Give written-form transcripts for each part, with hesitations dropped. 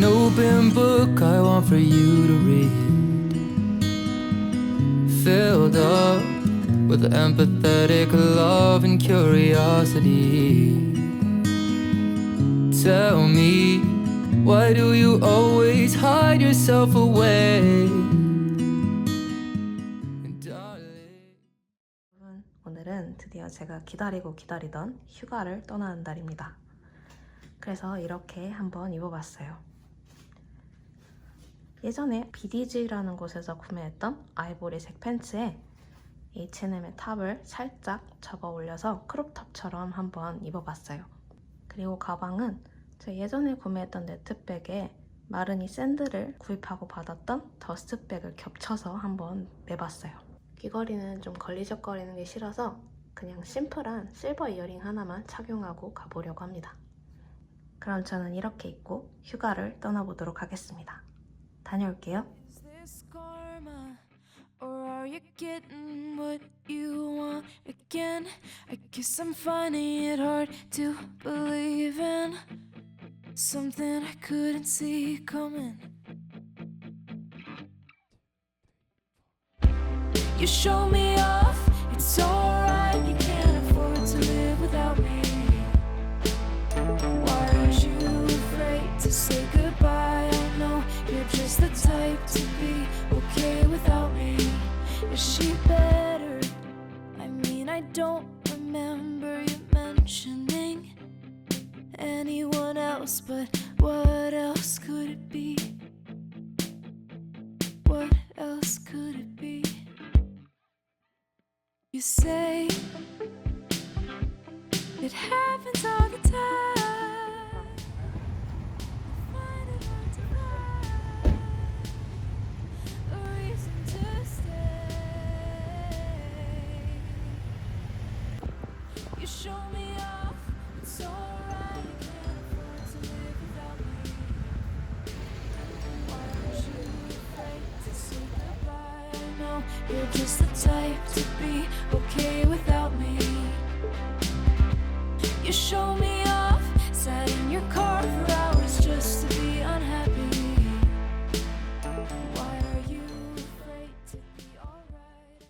an open book I want for you to read, filled up with empathetic love and curiosity. Tell me, why do you always hide yourself away? 오늘은 드디어 제가 기다리고 기다리던 휴가를 떠나는 날입니다. 그래서 이렇게 한번 입어봤어요. 예전에 BDG라는 곳에서 구매했던 아이보리색 팬츠에 H&M의 탑을 살짝 접어 올려서 크롭탑처럼 한번 입어봤어요. 그리고 가방은 제가 예전에 구매했던 네트백에 마르니 샌들을 구입하고 받았던 더스트백을 겹쳐서 한번 매봤어요. 귀걸이는 좀 걸리적거리는 게 싫어서 그냥 심플한 실버 이어링 하나만 착용하고 가보려고 합니다. 그럼 저는 이렇게 입고 휴가를 떠나보도록 하겠습니다. 다녀올게요. Or are you getting what you want again? I guess I'm finding it hard to believe in something I couldn't see coming. You show me off, it's alright. You can't afford to live without me. Why aren't you afraid to say goodbye? I know you're just the type to be okay without me. Is she better? I mean, I don't remember you mentioning anyone else, but what else could it be? What else could it be? You say it happens all the time. Find it hard to find a reason to stay. You show me off, it's alright. You can't afford to live without me. Why aren't you afraid to say goodbye? I know you're just the type to be okay without me. You show me off, sat in your car for hours just to be unhappy. Why are you afraid to be alright?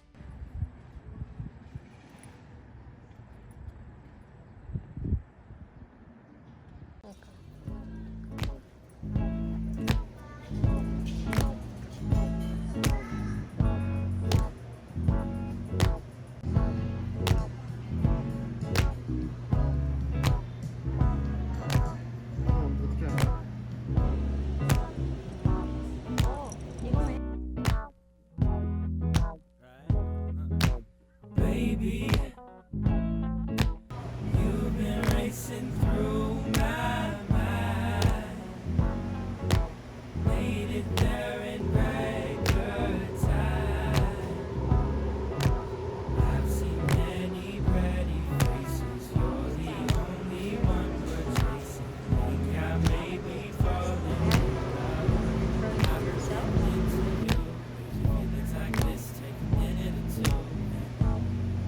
Baby, you've been racing through my mind. Made it there in record time. I've seen many pretty faces. You're the only one we're chasing. Think I may be falling in love. I'm pretending to you. Feelings like this take a minute or two.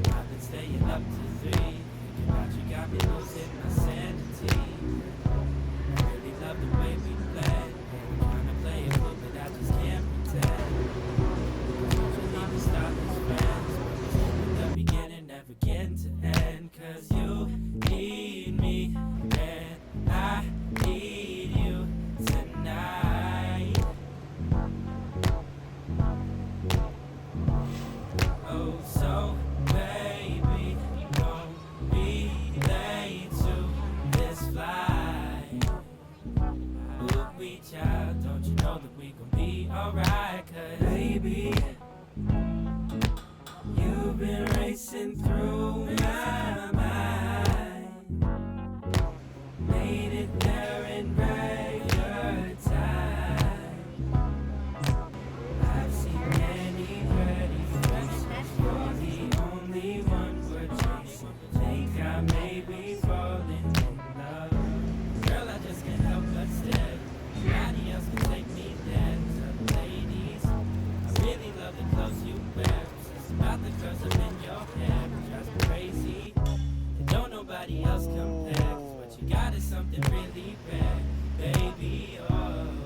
I've been staying up to 3, thinking about you got me losing my sanity. I really love the way we play. I'm trying to play it cool, but I just can't pretend. Usually we start as friends, but in the beginning never getting to end. 'Cause you need me and I need you tonight. Oh, so baby, don't be late to this flight. Ooh, we child, don't you know that we gon' be alright? 'Cause baby, you've been racing through my mind. Made it there in record time. I've seen many pretty faces. You're the only one we're chasing. Think I may be falling in love. Girl, I just can't help but stare. Nobody else can take me there. So ladies, I really love the clothes you wear. It's about the curls up in your hair. It drives me crazy. And don't nobody else compare. 'Cause what you got is something really rare, baby. Oh.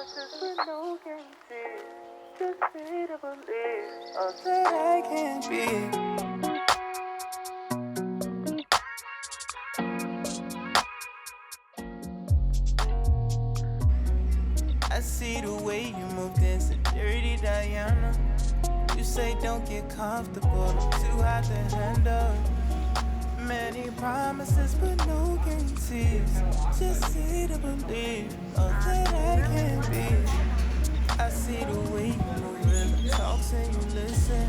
promises with no guarantees. Just need to believe all that I can be. I see the way you move, this dirty Diana. You say don't get comfortable, I'm too hot to handle. Many promises but no guarantees. Just see to believe all that I can be. I see the way you move, rhythm talks and you listen.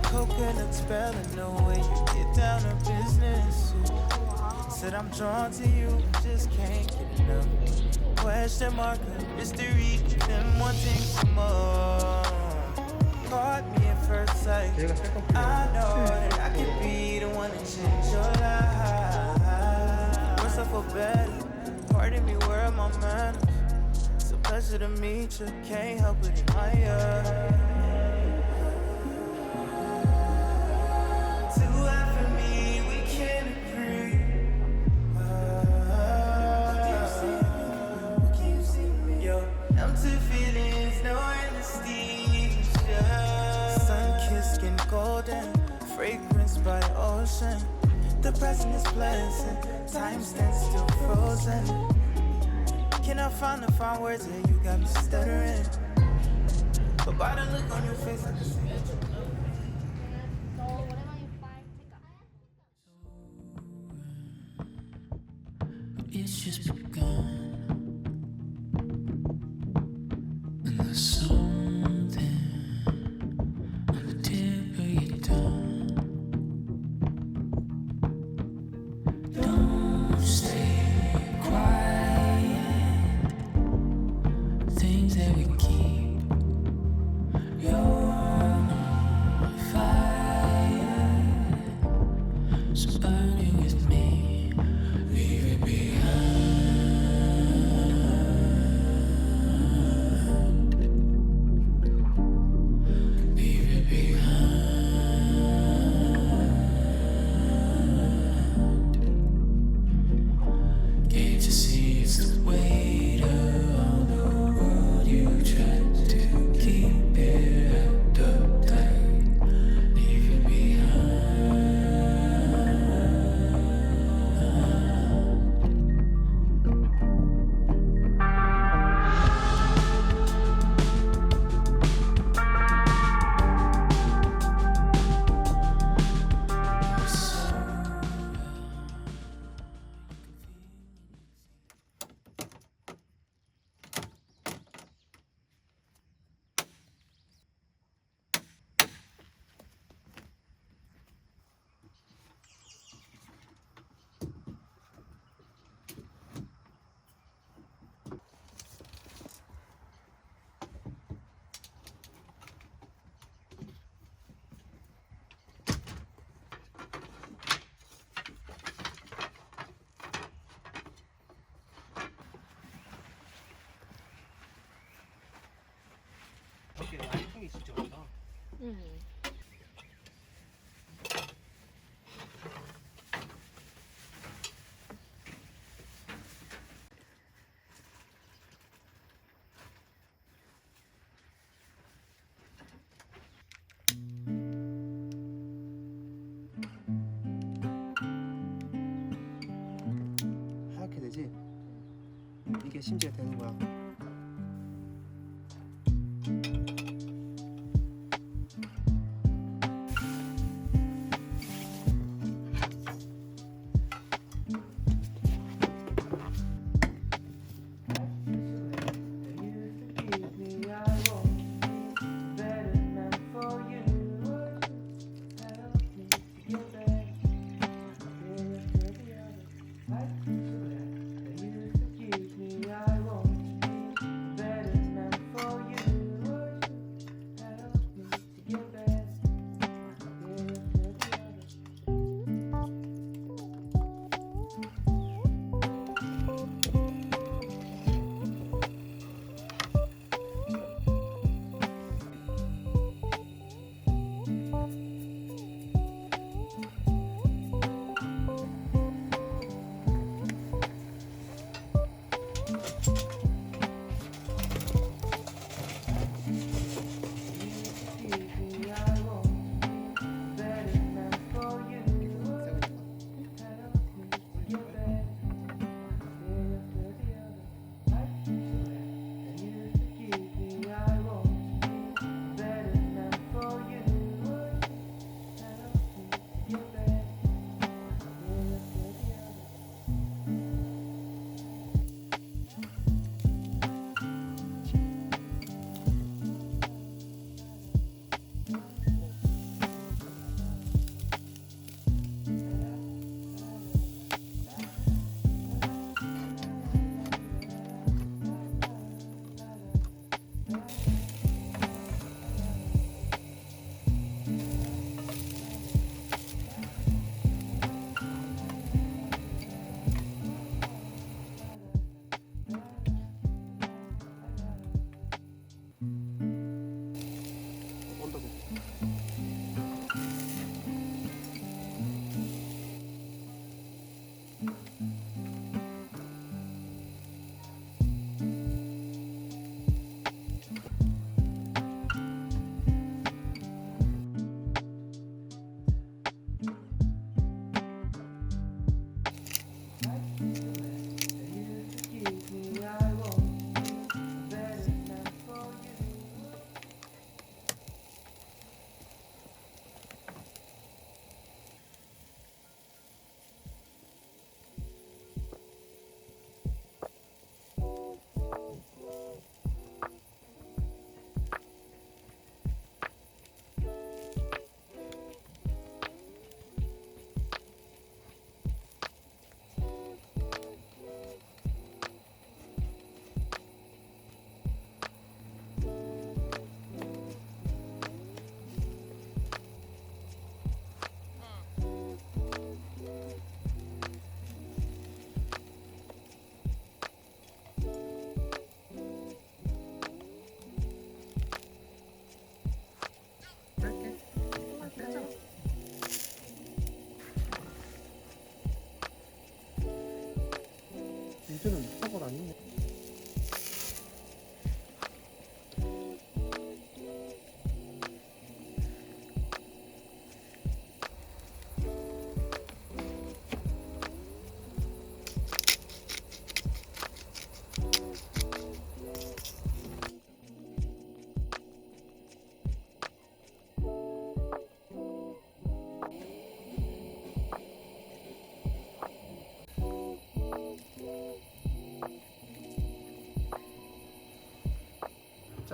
Coconut spelling, the way you get down to business. Said I'm drawn to you, just can't get enough. Question mark, mystery, then wanting some more. Caught me at first sight. I know that I could be the one to change your life. Worse, I feel better. Pardon me, where are my manners? It's a pleasure to meet you. Can't help but admire. Too high for me, we can't agree. Yo, empty feelings, no anesthesia. Sun-kissed skin golden, fragrance by ocean. The present is pleasant, time stands still frozen. Can I find the fine words that you got me stuttering? But by the look on your face, I can see that you love me. It's just begun. And there's something on the tip of your tongue. Don't stay quiet. Things that we keep. You're on fire. So burn it with me. Leave it behind. Leave it behind. Gave to see it's the weight of all the world you tried to keep it up tight. Leave it behind. 이게 라이팅이 진짜 많다. 하얗게 되지? 이게 심지어 되는 거야.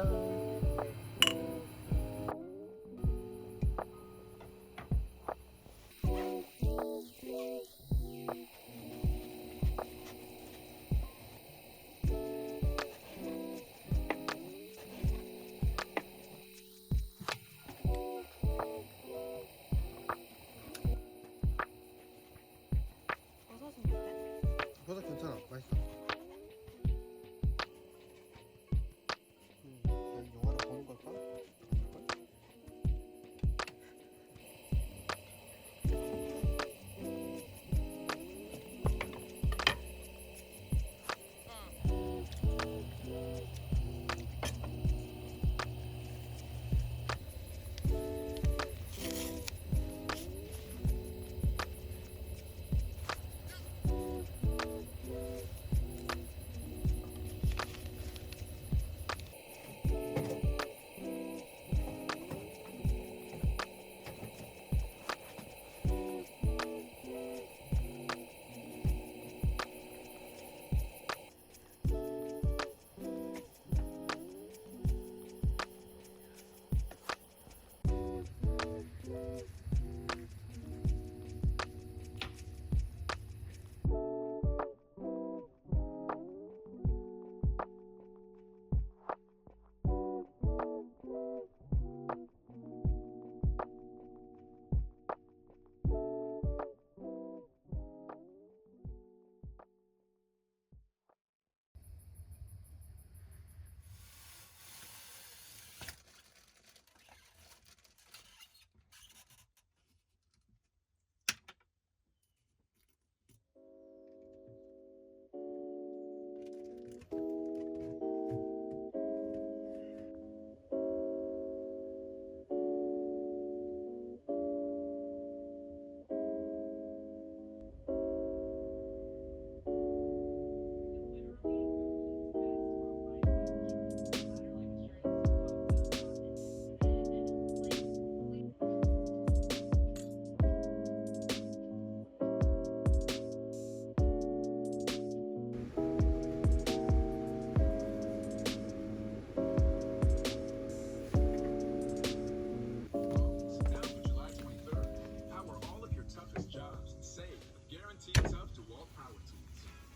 짠. 버섯은 어때? 버섯 괜찮아. 맛있어. 난 영화를 보는 걸까?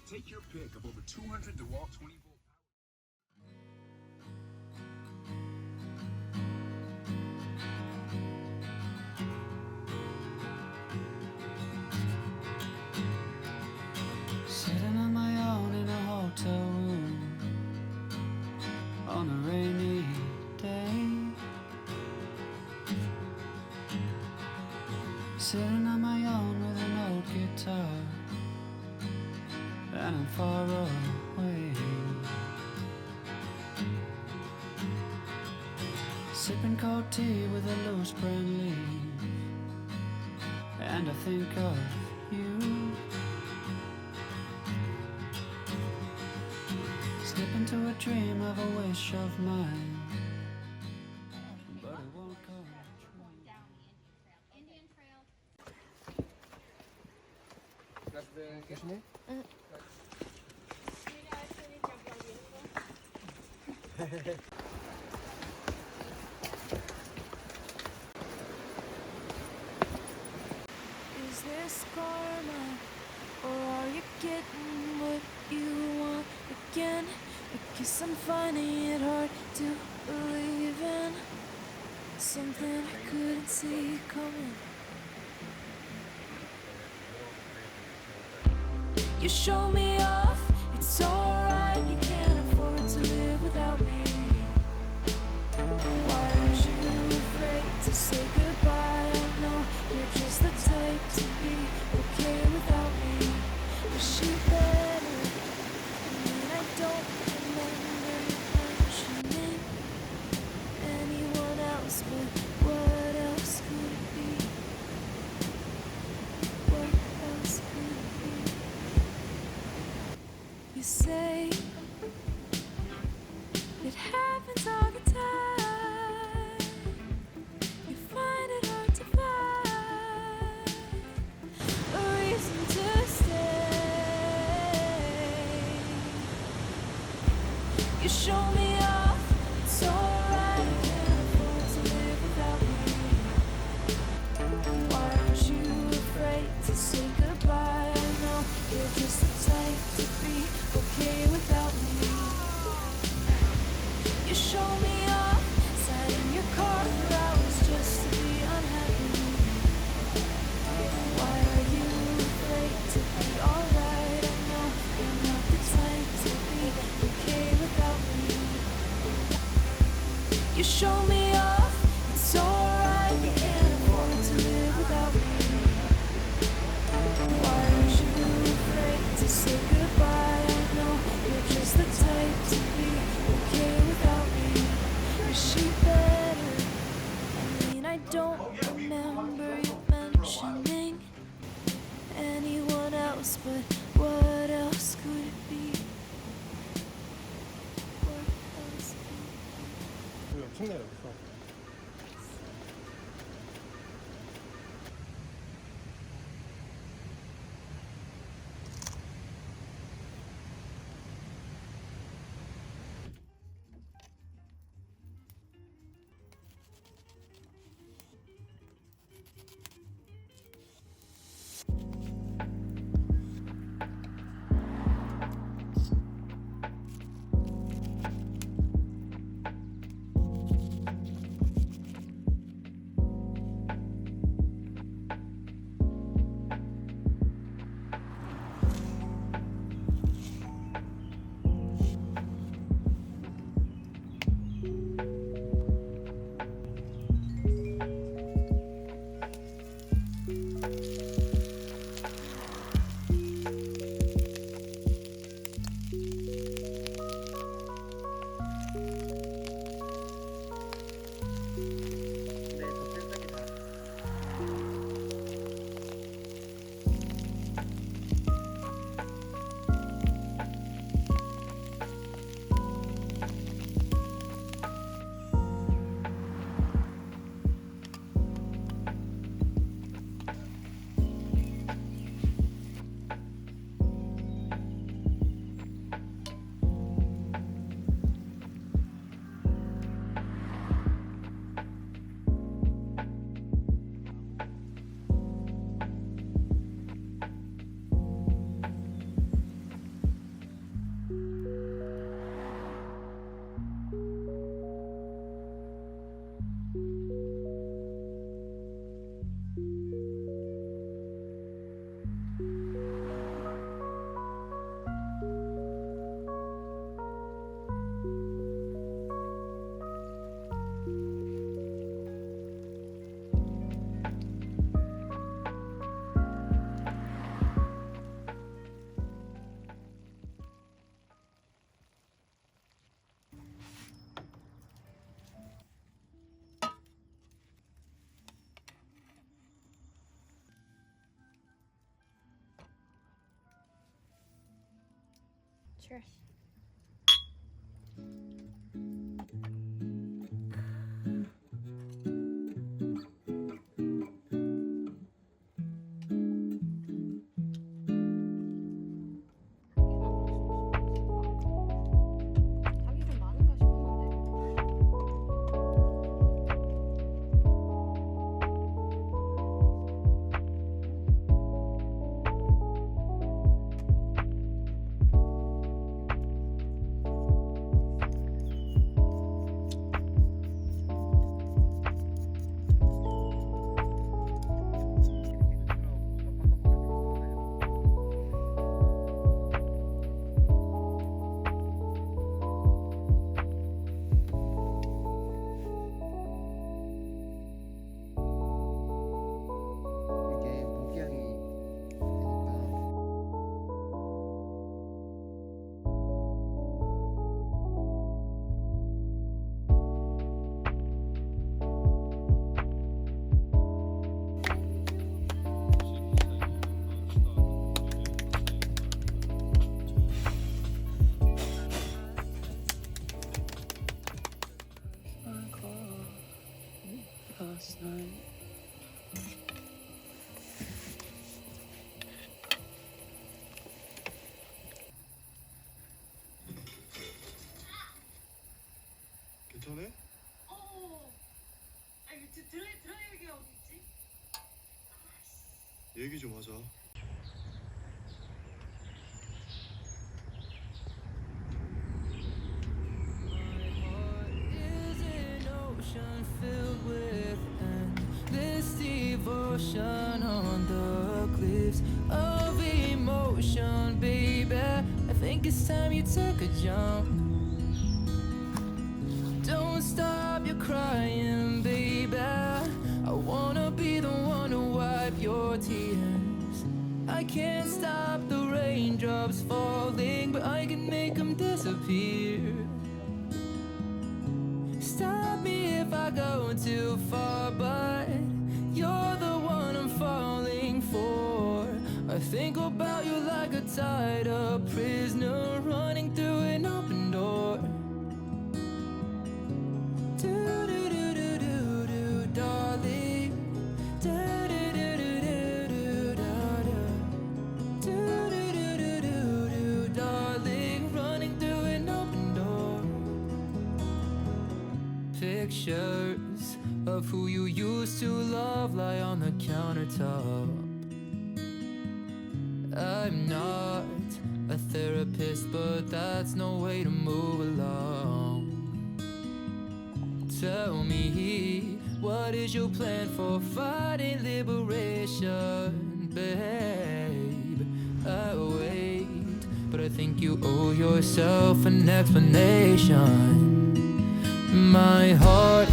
Take your pick of over 200 DeWalt 20 volt. Sitting on my own in a hotel room on a rainy day. Sitting on my own with an old guitar, and I'm far away. Sipping cold tea with a loose brand leaf, and I think of you. Slip into a dream of a wish of mine, but it won't come true. 조심해. Is this karma, or are you getting what you want again? Because I'm finding it hard to believe in something I couldn't see coming. You show me off, it's alright, you can't afford to live without me. Why aren't you afraid to say goodbye? I know you're just the type to be okay without me. Is she better? I mean, I don't remember you mentioning anyone else, but what else could it be? What else could it be? You said else, but what else could it be? What else could it be? 여기 엄청나요 여기서. Cheers. 닭이 좀 많은가 싶었는데. 이게 모기향이 되니까. Last night. 괜찮아? 아니 들을 얘기가 어디 있지? 얘기 좀 하자. Is an ocean filled with endless devotion on the cliffs of emotion, baby. I think it's time you took a jump. Don't stop your crying, baby. I wanna be the one to wipe your tears. I can't stop the raindrops falling, but I can make them disappear. Stop me if I go too far, but you're the one I'm falling for. I think about you like a tied up prisoner running through an open door. Do-do-do-do-do-do, darling. Do-do-do-do-do-do-da-da. Do-do-do-do-do-do, darling, running through an open door. Pictures of who you used to love lie on the countertop. I'm not a therapist, but that's no way to move along. Tell me, what is your plan for fighting liberation, babe? I wait, but I think you owe yourself an explanation. My heart